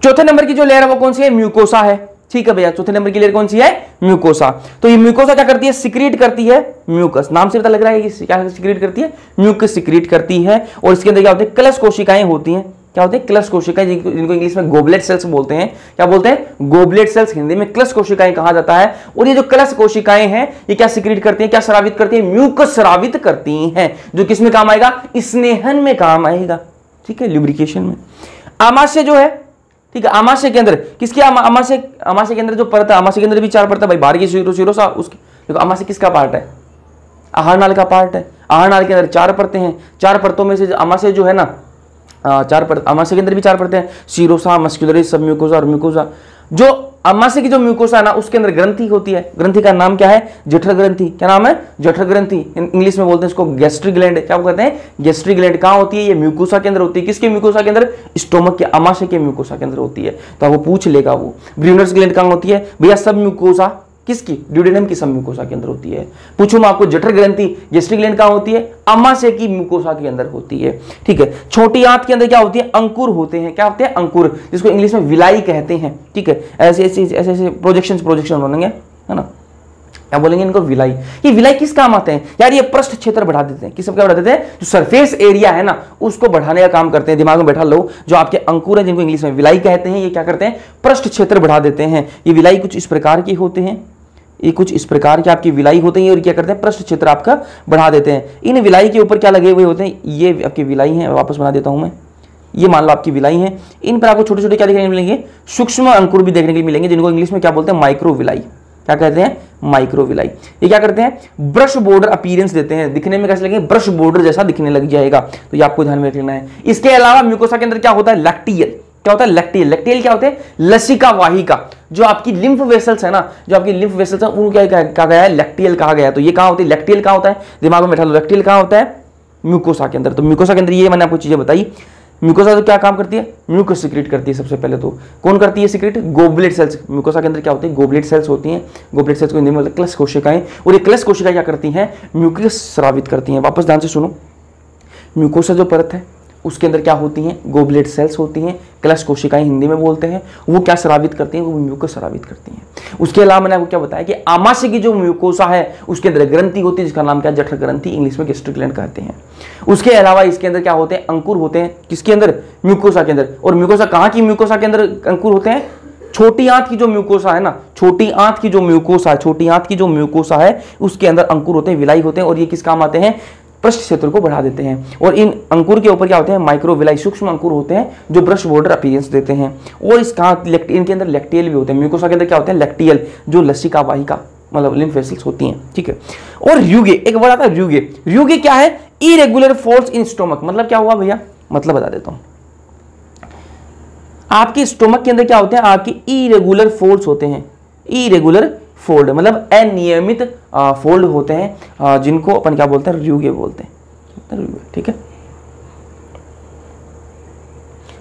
चौथे नंबर की जो लेयर है वो कौन सी है? म्यूकोसा है। ठीक है भैया, चौथे नंबर की लेयर कौन सी है? म्यूकोसा। तो ये म्यूकोसा क्या करती है? सिक्रीट करती है म्यूकस। नाम से पता लग रहा है कि क्या सिक्रीट करती है? म्यूकस सिक्रीट करती है। और इसके अंदर क्या होते हैं? क्लस कोशिकाएं होती हैं। क्या होते हैं? क्लस कोशिकाएं, जिनको इंग्लिश में गोबलेट सेल्स बोलते हैं। क्या बोलते हैं? गोबलेट सेल्स, हिंदी में क्लस कोशिकाएं कहा जाता है। और ये जो क्लस कोशिकाएं हैं ये क्या सिक्रीट करती हैं? क्या स्रावित करती हैं? म्यूकस स्रावित करती हैं, जो किस में काम आएगा? स्नेहन में काम आएगा। ठीक है, ल्यूब्रिकेशन में। आमाशय जो है, ठीक है, आमाशय के अंदर किसकी? आमाशय के अंदर जो परत है, आमाशय के अंदर भी 4 परत है भाई। बाहर की सिरोसा, उसकी देखो, आमाशय किसका पार्ट है? आहार नाल का पार्ट है। आहार नाल के अंदर 4 परतें हैं। 4 परतों में से आमाशय जो है ना, 4 परत, आमाशय के अंदर भी 4 परतें हैं, सीरोसा, मस्क्यूलरिस, सब म्यूकोसा और म्यूकोसा। जो आमाशय की जो म्यूकोसा है ना, उसके अंदर ग्रंथि होती है। ग्रंथि का नाम क्या है? जठर ग्रंथि। क्या नाम है? जठर ग्रंथि। इंग्लिश में बोलते हैं इसको गैस्ट्रिक ग्लैंड। क्या कहते हैं? Gastric gland. कहां होती है? ये म्यूकोसा के अंदर होती है। किसके म्यूकोसा के अंदर? स्टोमक के, आमाशय के म्यूकोसा के अंदर होती है। तो वो पूछ लेगा वो ब्रूनर्स ग्लैंड कहां होती है? भैया सब म्यूकोसा किसकी? ड्यूडेनम की सब म्यूकोसा के अंदर होती है। पूछूं मैं आपको, जठर ग्रंथि, गैस्ट्रिक ग्लैंड कहां होती है? आमाशय की म्यूकोसा के अंदर होती है। ठीक है, छोटी आंत के अंदर क्या होती है? अंकुर होते हैं। क्या होते हैं? अंकुर, जिसको इंग्लिश में विलाई कहते हैं। ठीक है, ऐसे प्रोजेक्शन बनेंगे, है ना। क्या बोलेंगे इनको? विलाई। ये विलाई किस काम आते हैं यार? ये पृष्ठ क्षेत्र बढ़ा देते हैं। किस सब क्या बढ़ा देते हैं? जो सरफेस एरिया है ना, उसको बढ़ाने का काम करते हैं। दिमाग में बैठा लो, जो आपके अंकुर है जिनको इंग्लिश में विलाई कहते हैं, ये क्या करते हैं? पृष्ठ क्षेत्र बढ़ा देते हैं। ये विलाई कुछ इस प्रकार की होते हैं, ये कुछ इस प्रकार के आपकी विलाई होते हैं, और क्या करते हैं? पृष्ठ क्षेत्र आपका बढ़ा देते हैं। इन विलाई के ऊपर क्या लगे हुए होते हैं? ये आपकी विलाई है। वापस बना देता हूं मैं, ये मान लो आपकी विलाई है। इन पर आपको छोटे छोटे क्या देखने को मिलेंगे? सूक्ष्म अंकुर भी देखने के लिए मिलेंगे, जिनको इंग्लिश में क्या बोलते हैं? माइक्रोविलाई। क्या कहते हैं? माइक्रोविलाई। ये क्या करते हैं? ब्रश बॉर्डर अपीयरेंस देते हैं। दिखने में कैसे लगेंगे? ब्रश बॉर्डर जैसा दिखने लग जाएगा। तो ये आपको ध्यान में रख लेना है। इसके अलावा म्यूकोसा के अंदर क्या होता है? लैक्टियल। क्या होता है? लैक्टियल। लैक्टियल क्या होते हैं? लसिका वाहिका। जो आपकी लिम्फ वेसल्स है ना, जो आपकी लिम्फ वेसल्स है, उनको क्या कहा गया है? लैक्टियल कहा गया है। तो ये कहां होती है? लैक्टियल कहां होता है? दिमाग में बैठा लो, लैक्टियल कहां होता है? म्यूकोसा के अंदर। तो म्यूकोसा के अंदर ये मैंने आपको चीजें बताई। म्यूकोसा तो क्या काम करती है? म्यूकस सिक्रेट करती है। सबसे पहले तो कौन करती है सिक्रेट? Goblet sales. म्यूकोसा के अंदर क्या होती है? गोबलेट सेल्स होती हैं। गोबलेट सेल्स को हिंदी में बोलते हैं क्लस कोशिकाएं। और ये क्लस कोशिकाएं क्या करती हैं? म्यूकस स्रावित करती हैं। वापस ध्यान से सुनो, म्यूकोसा जो परत है उसके अंदर क्या होती हैं? गोबलेट सेल्स होती हैं, क्लस कोशिकाएं हिंदी में बोलते हैं। वो क्या स्रावित करती हैं? वो म्यूकस स्रावित करती हैं। उसके अलावा मैंने आपको क्या बताया कि आमाशय की जो म्यूकोसा है उसके अंदर ग्रंथि होती है, जिसका नाम क्या है? जठर ग्रंथि, इंग्लिश में गैस्ट्रिक ग्लैंड कहते हैं। उसके अलावा इसके अंदर क्या होते हैं? अंकुर होते हैं। किसके अंदर? म्यूकोसा के अंदर। और म्यूकोसा कहाँ की म्यूकोसा के अंदर अंकुर होते हैं? छोटी आंत की जो म्यूकोसा है ना, छोटी आंत की जो म्यूकोसा है उसके अंदर अंकुर होते हैं, विलाई होते हैं, और ये किस काम आते हैं, पृष्ठ क्षेत्र को बढ़ा देते हैं। और इन अंकुर के ऊपर क्या होते हैं, माइक्रोविलाई, सूक्ष्म अंकुर होते हैं जो ब्रश बॉर्डर अपीयरेंस देते हैं। और इनके अंदर लैक्टियल भी होते हैं, म्यूकोसा के अंदर क्या होते हैं, लैक्टियल, जो लसिका वाहिका मतलब लिम्फ वेसल्स होती हैं, ठीक है। और र्यूगे, एक वर्ड आता है र्यूगे। र्यूगे क्या है, इरेगुलर फोल्ड्स इन स्टोमक, मतलब क्या हुआ भैया, मतलब बता देता हूं। आपके स्टोमक के अंदर क्या होते हैं, आपके इरेगुलर फोल्ड्स होते हैं, इरेगुलर फोल्ड मतलब अनियमित फोल्ड होते हैं, जिनको अपन क्या बोलते हैं, र्यूगे बोलते हैं, ठीक है।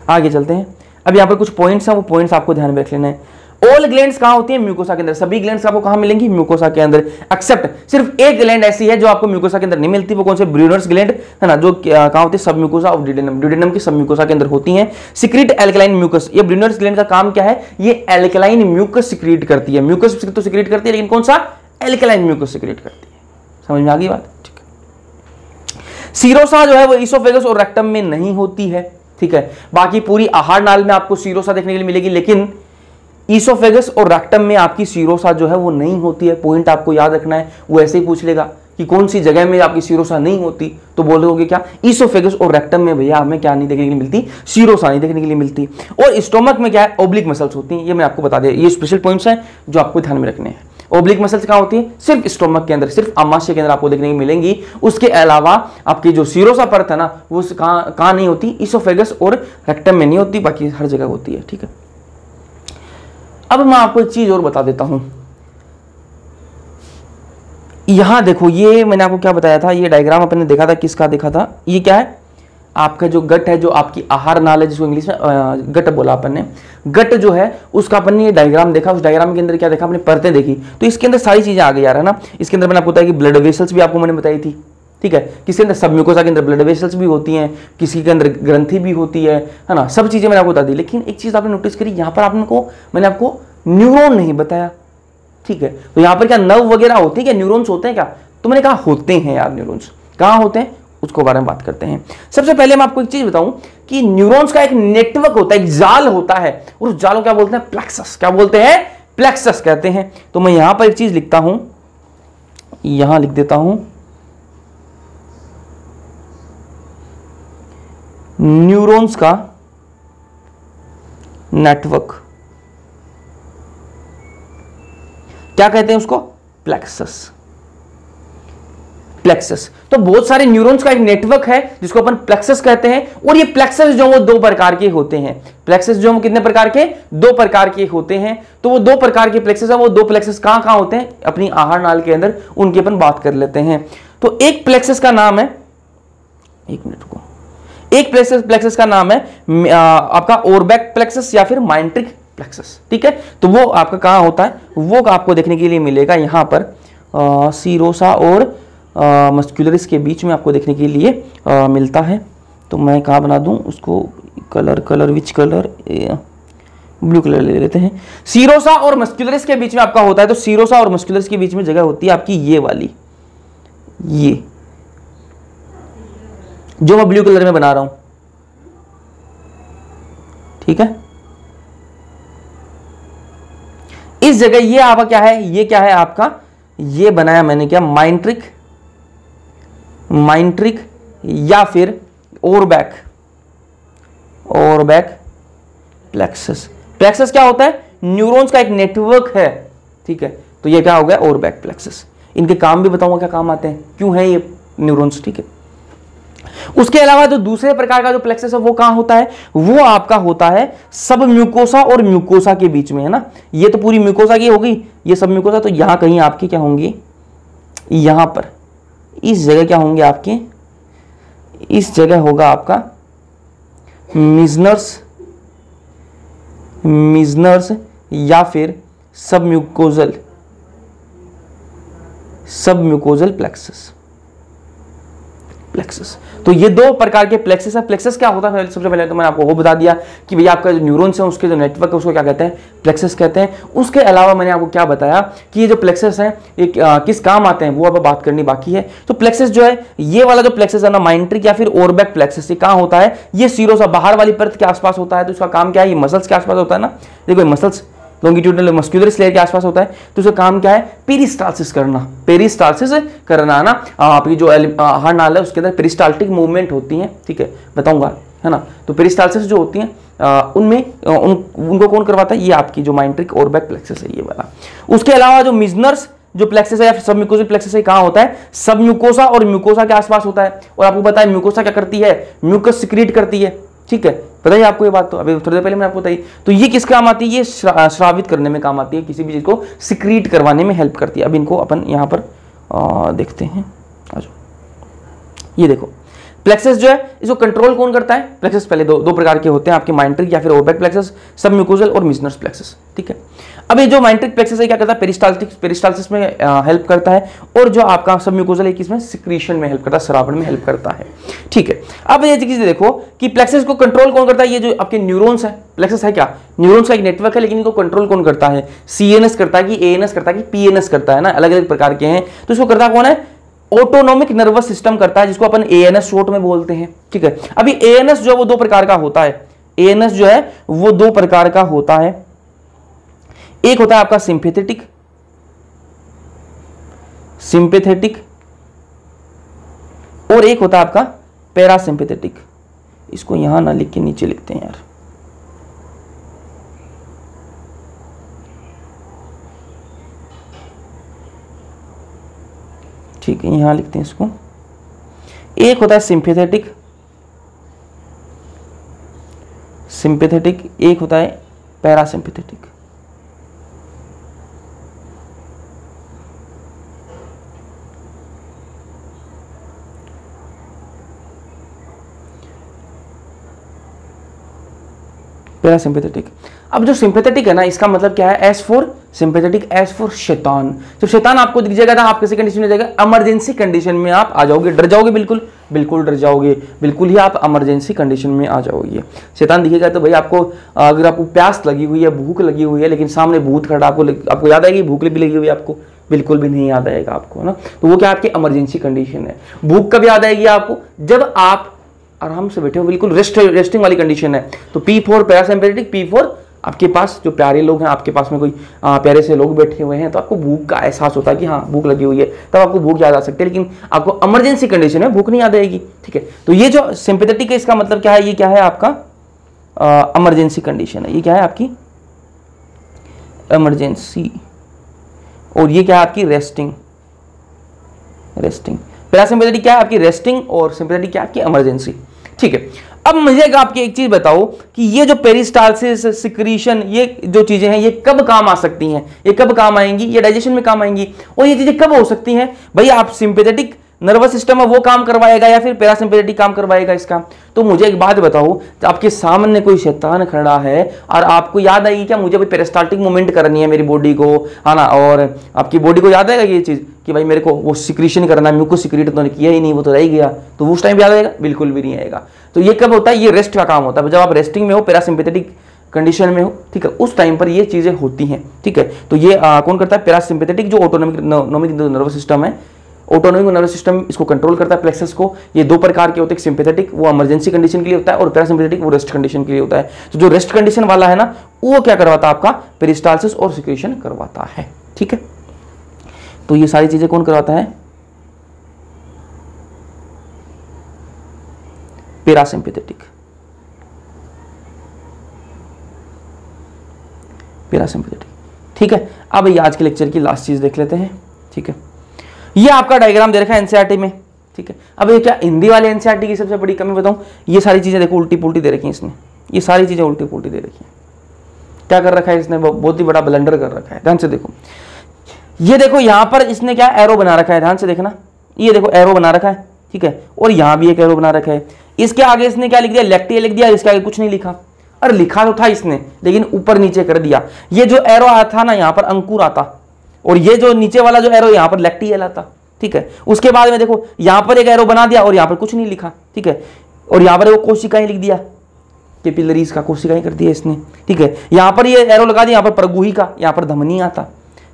आगे चलते हैं। अब यहाँ पर कुछ पॉइंट्स हैं, वो पॉइंट्स आपको ध्यान में रख लेना है। ऑल ग्लैंड्स कहाँ होती हैं, म्यूकोसा के अंदर। सभी ग्लैंड्स आपको कहाँ मिलेंगी, म्यूकोसा के अंदर, एक्सेप्ट सिर्फ एक ग्लैंड ऐसी है जो आपको म्यूकोसा के अंदर नहीं मिलती, वो कौन से, ब्रूनर्स ग्लैंड है ना, जो कहाँ होती है, सब म्यूकोसा ऑफ ड्यूडेनम, ड्यूडेनम की सब म्यूकोसा के अंदर होती हैं। सिक्रीट एल्कलाइन म्यूकस, ये ब्रूनर्स ग्लैंड का काम क्या है, ये एल्कलाइन म्यूकस सिक्रीट करती है। म्यूकस तो सिक्रीट करती है, लेकिन कौन सा, एल्कलाइन म्यूकस सिक्रीट करती है। समझ में आ गई बात, ठीक है। सीरोसा जो है वो इसोफेगस और रेक्टम में नहीं होती है, ठीक है। बाकी पूरी आहार नाल में आपको सीरोसा देखने के लिए मिलेगी, लेकिन ईसोफेगस और रेक्टम में आपकी सीरोसा जो है वो नहीं होती है। पॉइंट आपको याद रखना है, वो ऐसे ही पूछ लेगा कि कौन सी जगह में आपकी सीरोसा नहीं होती, तो बोलोगे क्या, ईसोफेगस और रेक्टम में भैया हमें क्या नहीं देखने के लिए मिलती, सीरोसा नहीं देखने के लिए मिलती। और स्टोमक में क्या है, ओब्लिक मसल्स होती हैं, ये मैं आपको बता दिया। ये स्पेशल पॉइंट्स हैं जो आपको ध्यान में रखने हैं। ओब्लिक मसल्स कहाँ होती है, सिर्फ स्टोमक के अंदर, सिर्फ आमाशय के अंदर आपको देखने को मिलेंगी। उसके अलावा आपकी जो सीरोसा परत है ना, वो कहाँ नहीं होती, ईसोफेगस और रेक्टम में नहीं होती, बाकी हर जगह होती है, ठीक है। अब मैं आपको एक चीज और बता देता हूं, यहां देखो, ये मैंने आपको क्या बताया था, ये डायग्राम अपन ने देखा था, किसका देखा था, ये क्या है, आपका जो गट है, जो आपकी आहार नाल है, जिसको इंग्लिश में गट बोला अपन ने, गट जो है उसका अपन ने ये डायग्राम देखा। उस डायग्राम के अंदर क्या देखा, अपने परतें देखी, तो इसके अंदर सारी चीजें आ गई यार, है ना। इसके अंदर मैंने आपको बताया कि ब्लड वेसल्स भी आपको मैंने बताई थी, ठीक है। किसी के अंदर सब म्यूकोसा के अंदर ब्लड वेसल्स भी होती हैं, किसी के अंदर ग्रंथि भी होती है ना, सब चीजें मैंने आपको बता दी। लेकिन एक चीज आपने नोटिस करी, यहाँ पर मैंने आपको न्यूरॉन नहीं बताया, ठीक है। तो यहाँ पर क्या नर्व वगैरह होते हैं क्या, न्यूरॉन्स होते हैं क्या, तो मैंने कहा होते हैं यार, न्यूरॉन्स कहाँ होते हैं, उसको बारे में बात करते हैं। सबसे पहले मैं आपको एक चीज बताऊं कि न्यूरॉन्स का एक नेटवर्क होता है, एक जाल होता है, और उस जाल को क्या बोलते हैं, प्लेक्सस, क्या बोलते हैं, प्लेक्सस कहते हैं। तो मैं यहां पर एक चीज लिखता हूं, यहां लिख देता हूं, न्यूरॉन्स का नेटवर्क, क्या कहते हैं उसको, प्लेक्सस, प्लेक्सस। तो बहुत सारे न्यूरॉन्स का एक नेटवर्क है जिसको अपन प्लेक्सस कहते हैं। और ये प्लेक्सस जो वो दो प्रकार के होते हैं, प्लेक्सस जो कितने प्रकार के, दो प्रकार के होते हैं। तो वो दो प्रकार के प्लेक्सस है, वो दो प्लेक्सस कहां कहां होते हैं, अपनी आहार नाल के अंदर, उनकी अपन बात कर लेते हैं। तो एक प्लेक्सस का नाम है, एक मिनट को, एक प्लेक्सस का नाम है आपका ओरबैक प्लेक्सस या फिर माइंट्रिक प्लेक्सस, ठीक है। तो वो आपका कहां होता है, वो आपको देखने के लिए मिलेगा यहां पर सीरोसा और मस्कुलरिस के बीच में आपको देखने के लिए मिलता है। तो मैं कहाँ बना दूं उसको, colour which colour, blue colour ले लेते हैं। सीरोसा और मस्कुलरिस के बीच में आपका होता है, तो सीरोसा और मस्कुलरिस के बीच में जगह होती है आपकी ये वाली, ये जो मैं ब्लू कलर में बना रहा हूं, ठीक है। इस जगह ये आपका क्या है, ये क्या है आपका, ये बनाया मैंने क्या, माइंट्रिक या फिर ओरबैक प्लेक्सस। प्लेक्सस क्या होता है, न्यूरॉन्स का एक नेटवर्क है, ठीक है। तो ये क्या हो गया, ओरबैक प्लेक्सस। इनके काम भी बताऊंगा क्या काम आते हैं, क्यों है ये न्यूरॉन्स, ठीक है। उसके अलावा जो दूसरे प्रकार का जो प्लेक्सस है वो कहां होता है, वो आपका होता है सब म्यूकोसा और म्यूकोसा के बीच में, है ना। ये तो पूरी म्यूकोसा की होगी, ये सब म्यूकोसा, तो यहां कहीं आपकी क्या होंगी, यहां पर इस जगह क्या होंगे आपके, इस जगह होगा आपका मिजनर्स या फिर सब म्यूकोजल प्लेक्सस। तो ये दो प्रकार के प्लेक्सस है। प्लेक्सस क्या होता है, सबसे पहले तो मैंने आपको वो बता दिया कि भैया आपका जो न्यूरॉन्स है उसके जो नेटवर्क है उसको क्या कहते हैं, प्लेक्सस कहते हैं। उसके अलावा मैंने आपको क्या बताया कि ये जो प्लेक्सस है ये किस काम आते हैं, वो अब बात करनी बाकी है। तो प्लेक्सस जो है, ये वाला जो प्लेक्सस है ना, माइंट्रिक या फिर ओरबैक प्लेक्सस, ये कहाँ होता है, ये सीरोसा बाहर वाली परत के आसपास होता है। तो इसका काम क्या है, ये मसल्स के आसपास होता है ना। देखो मसल्स लॉन्गिट्यूडनल मस्कुलर लेयर के आसपास होता है, तो उसका काम क्या है, पेरिस्टालसिस करना, पेरिस्टालसिस करना ना। आपकी जो हार्ट नाल है उसके अंदर पेरिस्टाल्टिक मूवमेंट होती है, ठीक है, बताऊंगा, है ना। तो पेरिस्टालसिस जो होती है उनमें उनको कौन करवाता है, ये आपकी जो माइंट्रिक और बैक प्लेक्सस है, ये वाला। उसके अलावा जो मिजनर्स जो प्लेक्सस है या सब म्यूकोसा प्लेक्सस है, कहाँ होता है, सब म्यूकोसा और म्यूकोसा के आसपास होता है। और आपको पता है म्यूकोसा क्या करती है, म्यूकस सिक्रीट करती है, ठीक है, पता है आपको ये बात, तो अभी थोड़ी देर पहले मैंने आपको बताई। तो ये किस काम आती है, ये श्रावित करने में काम आती है, किसी भी चीज को सिक्रीट करवाने में हेल्प करती है। अब इनको अपन यहाँ पर देखते हैं, आ जाओ, ये देखो प्लेक्सस जो है इसको कंट्रोल कौन करता है, प्लेक्सस पहले दो प्रकार के होते हैं आपके, माइंट्रिक या फिर ओरबैक प्लेक्सस, सब म्यूकोजल और मिजनर्स प्लेक्सस, ठीक है। अब ये जो माइंट्रिक प्लेक्सस है क्या करता है, पेरिस्टालसिस में हेल्प करता है, और जो आपका सब म्यूकोजल है किसमें, सिक्रीशन में हेल्प करता है, स्रावण में हेल्प करता है, ठीक है। अब ये चीज देखो कि प्लेक्सस को कंट्रोल कौन करता है, ये जो आपके न्यूरॉन्स है, प्लेक्सस है क्या, न्यूरॉन्स का एक नेटवर्क है, लेकिन इनको कंट्रोल कौन करता है, सीएनएस करता है कि एएनएस करता है कि पीएनएस करता है ना, अलग अलग प्रकार के हैं। तो इसको करता कौन है, ऑटोनोमिक नर्वस सिस्टम करता है, जिसको अपन एएनएस शॉर्ट में बोलते हैं, ठीक है। अभी एएनएस जो है वो दो प्रकार का होता है, एएनएस जो है वो दो प्रकार का होता है, एक होता है आपका सिंपैथेटिक और एक होता है आपका पैरासिम्पैथेटिक। इसको यहां ना लिख के नीचे लिखते हैं यार, ठीक है, यहां लिखते हैं इसको। एक होता है सिंपैथेटिक, एक होता है पैरासिम्पैथेटिक। पैरासिम्पैथेटिक। अब जो सिंपैथेटिक है ना, इसका मतलब क्या है, S for sympathetic, S for शैतान। जब शैतान आपको दिख जाएगा ना, आप कैसी कंडीशन में जाएगा, इमरजेंसी कंडीशन में आप आ जाओगे, डर जाओगे, बिल्कुल डर जाओगे, बिल्कुल ही आप इमरजेंसी कंडीशन में आ जाओगे। शैतान दिखेगा तो भाई आपको, अगर आपको प्यास लगी हुई है, भूख लगी हुई है, लेकिन सामने भूत खड़ा, आपको याद आएगी भूख भी लगी हुई है, आपको बिल्कुल भी नहीं याद आएगा आपको, है ना। तो वो क्या आपकी इमरजेंसी कंडीशन है। भूख कब याद आएगी आपको, जब आप आराम से बैठे हो, बिल्कुल रेस्टिंग वाली कंडीशन है। तो P for parasympathetic, P for आपके पास जो प्यारे लोग हैं, आपके पास में कोई प्यारे से लोग बैठे हुए हैं, तो आपको भूख का एहसास होता है कि हाँ भूख लगी हुई है, तब आपको भूख याद आ सकती है, लेकिन आपको इमरजेंसी कंडीशन में भूख नहीं याद आएगी, ठीक है। तो ये जो सिंपैथेटिक है, इसका मतलब क्या है, ये क्या है आपका इमरजेंसी कंडीशन है, ये क्या है आपकी इमरजेंसी, और ये क्या है आपकी रेस्टिंग। पैरासिम्पैथेटिक क्या है आपकी रेस्टिंग, और सिंपैथेटिक क्या है आपकी इमरजेंसी, ठीक है। अब मुझे आपकी एक चीज बताओ कि ये जो पेरिस्टालसिस, सिक्रीशन, ये जो चीजें हैं, ये कब काम आ सकती हैं, ये कब काम आएंगी, ये डाइजेशन में काम आएंगी, और ये चीजें कब हो सकती हैं भाई, आप सिंपैथेटिक नर्वस सिस्टम है वो काम करवाएगा या फिर पैरासिम्पैथेटिक काम करवाएगा इसका। तो मुझे एक बात बताओ, आपके सामने कोई शैतान खड़ा है और आपको याद आएगी क्या, मुझे भाई पेरिस्टाल्टिक मूवमेंट करनी है मेरी बॉडी को, है ना, और आपकी बॉडी को याद आएगा ये चीज कि भाई मेरे को वो सिक्रीशन करना है, म्यूकस सिक्रीट तो किया ही नहीं, वो तो रह गया, तो उस टाइम याद आएगा, बिल्कुल भी नहीं आएगा। तो ये कब होता है, ये रेस्ट का काम होता है, जब आप रेस्टिंग में हो, पैरासिम्पैथेटिक कंडीशन में हो, ठीक है, उस टाइम पर ये चीजें होती हैं, ठीक है। तो ये कौन करता है, पैरासिम्पैथेटिक जो ऑटोनोमिक नर्वस सिस्टम है, ऑटोनोमिक नर्वस सिस्टम इसको कंट्रोल करता है प्लेक्सस को। ये दो प्रकार के होते हैं, सिंपैथेटिक वो इमरजेंसी कंडीशन के लिए होता है, और पैरासिम्पैथेटिक वो रेस्ट कंडीशन के लिए होता है। तो जो रेस्ट कंडीशन वाला है ना, वो क्या करवाता है आपका, पेरिस्टालसिस और सिक्रीशन करवाता है, ठीक है। तो ये सारी चीजें कौन करवाता है, पैरासिम्पैथेटिक। ठीक है। अब ये आज के लेक्चर की लास्ट चीज देख लेते हैं, ठीक है। ये आपका डायग्राम दे रखा है एनसीईआरटी में, ठीक है। अब ये क्या हिंदी वाले एनसीईआरटी की सबसे बड़ी कमी बताऊं, ये सारी चीजें देखो उल्टी पुल्टी दे रखी है इसने, ये सारी चीजें उल्टी पुल्टी दे रखी है। क्या कर रखा है इसने, बहुत ही बड़ा ब्लंडर कर रखा है, ध्यान से देखो। ये देखो यहां पर इसने क्या एरो बना रखा है, ध्यान से देखना, ये देखो एरो बना रखा है, ठीक है, और यहां भी एक एरो बना रखा है। इसके आगे इसने क्या लिख दिया, लैक्टिया लिख दिया, इसके आगे कुछ नहीं लिखा। अरे लिखा तो था इसने, लेकिन ऊपर नीचे कर दिया। ये जो एरो आया था ना, यहां पर अंकुर आता, और ये जो नीचे वाला जो एरो यहां पर लैक्टियल आता, ठीक है। उसके बाद में देखो यहां पर एक एरो बना दिया और यहां पर कुछ नहीं लिखा, ठीक है, और यहां पर वो कोशिकाएं लिख दिया, कैपिलरीज का कोशिकाएं कर दिया इसने, ठीक है। यहां पर ये एरो लगा दिया, यहां पर परगुही का, यहां पर धमनी आता,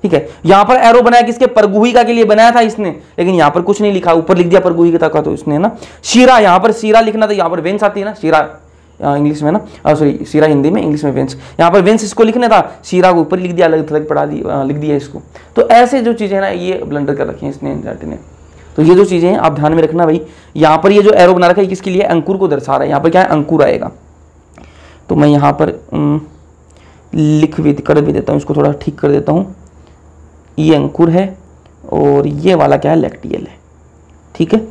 ठीक है। यहां पर एरो बनाया किसके, परगुहिका के लिए बनाया था इसने, लेकिन यहां पर कुछ नहीं लिखा, ऊपर लिख दिया परगुहिका का, तो इसने ना शिरा, यहां पर शिरा लिखना था, यहां पर वेन्स आती है ना शिरा, इंग्लिश में ना, सॉरी शीरा हिंदी में, इंग्लिश में वेंस। यहाँ पर वेंस इसको लिखना था, शीरा को ऊपर लिख दिया, अलग थलग पढ़ा दी, लिख दिया इसको। तो ऐसे जो चीज़ें ना ये ब्लंडर कर रखी हैं इसने एनसीईआरटी ने। तो ये जो चीज़ें हैं आप ध्यान में रखना भाई। यहाँ पर ये जो एरो बना रखा है किसके लिए, अंकुर को दर्शा रहा है। यहाँ पर क्या है, अंकुर आएगा। तो मैं यहाँ पर लिख भी कर भी देता हूँ, इसको थोड़ा ठीक कर देता हूँ। ये अंकुर है और ये वाला क्या है, लैक्टियल है। ठीक है,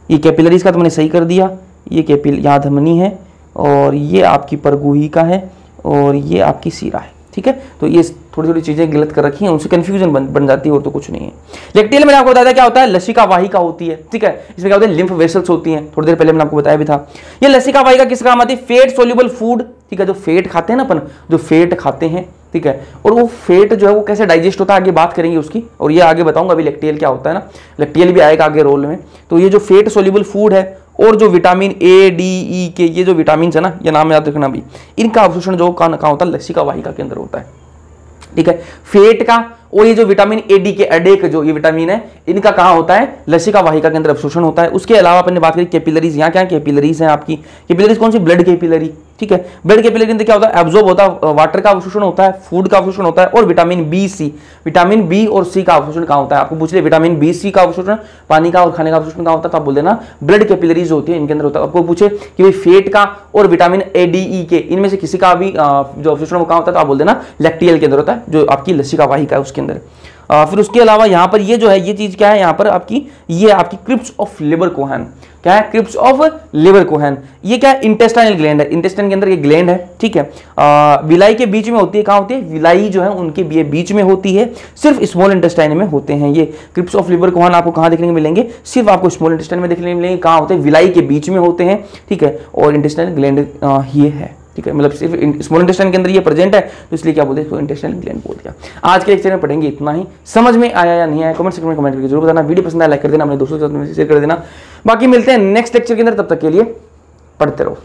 ये कैपिलरीज का तो मैंने सही कर दिया। ये यहाँ धमनी है और ये आपकी परगुहिका है और ये आपकी शीरा है। ठीक है, तो ये थोड़ी थोड़ी चीज़ें गलत कर रखी हैं, उनसे कन्फ्यूजन बन जाती है और तो कुछ नहीं है। लैक्टियल मैंने आपको बताया था क्या होता है, लसिका वाहिका होती है। ठीक है, इसमें क्या होता है, लिम्फ वेसल्स होती हैं, थोड़ी देर पहले मैंने आपको बताया भी था। ये लसिका वाहिका किस काम आती है, फेट सोल्यूबल फूड। ठीक है, जो फेट खाते हैं ना अपन, जो फेट खाते हैं, ठीक है, और वो फेट जो है वो कैसे डाइजेस्ट होता है आगे बात करेंगे उसकी, और ये आगे बताऊंगा अभी लैक्टियल क्या होता है ना, लैक्टियल भी आएगा आगे रोल में। तो ये जो फेट सोल्यूबल फूड है और जो विटामिन ए डी ई के ये जो विटामिन है ना, ये नाम याद रखना भी, इनका अवशोषण जो कहाँ होता है, लसिका वाहिका के अंदर होता है। ठीक है, फेट का और ये जो विटामिन ए डी के एडेक जो ये विटामिन है, इनका कहाँ होता है, लसिका वाहिका के अंदर अवशोषण होता है। उसके अलावा अपन ने बात करी कैपिलरीज, यहाँ क्या कैपिलरीज हैं आपकी, कैपिलरीज कौन सी, ब्लड कैपिलरी। ठीक है, ब्लड कैपिलरी के अंदर क्या होता है, एब्जॉर्ब होता है, वाटर का अवशोषण होता है, फूड का अवशोषण होता है, और vitamin B C, vitamin B और सी का अवशोषण कहाँ होता है। आपको पूछ ले विटामिन बी सी का अवशोषण, पानी का और खाने का अवशोषण कहाँ होता है, तो आप बोल देना ब्लड कैपिलरीज होती है, इनके अंदर होता है। आपको पूछे कि भाई फेट का और विटामिन ए डी ई के इनमें से किसी का भी जो अवशोषण वो कहाँ होता है, तो आप बोल देना लैक्टियल के अंदर होता है, जो आपकी लसिका वाहिका है उसके अंदर। फिर उसके अलावा यहाँ पर ये जो है, ये चीज क्या है यहाँ पर आपकी, ये आपकी क्रिप्स ऑफ लिवर कोहन। क्या है, क्रिप्स ऑफ लिवर कोहन। ये क्या है, इंटेस्टाइनल ग्लैंड है, इंटेस्टाइन के अंदर ये ग्लैंड है। ठीक है, विलाई के बीच में होती है, कहाँ होती है, विलाई जो है उनके बीच में होती है, सिर्फ स्मॉल इंटेस्टाइन में होते हैं। ये क्रिप्स ऑफ लिवर कोहन आपको कहाँ देखने को मिलेंगे, सिर्फ आपको स्मॉल इंटेस्टाइन में देखने को मिलेंगे। कहाँ होते हैं, विलाई के बीच में होते हैं। ठीक है, और इंटेस्टाइनल ग्लैंड ये है। ठीक है, मतलब सिर्फ स्मॉल इंटेस्टाइन के अंदर ये प्रेजेंट है, तो इसलिए क्या बोलते हैं इसको, इंटेस्टाइनल ग्लैंड बोल दिया। आज के लेक्चर में पढ़ेंगे इतना ही। समझ में आया या नहीं आया कमेंट सेक्शन में कमेंट करके जरूर बताना। वीडियो पसंद आया लाइक कर देना, अपने दोस्तों के साथ शेयर कर देना। बाकी मिलते हैं नेक्स्ट लेक्चर के अंदर, तब तक के लिए पढ़ते रहो।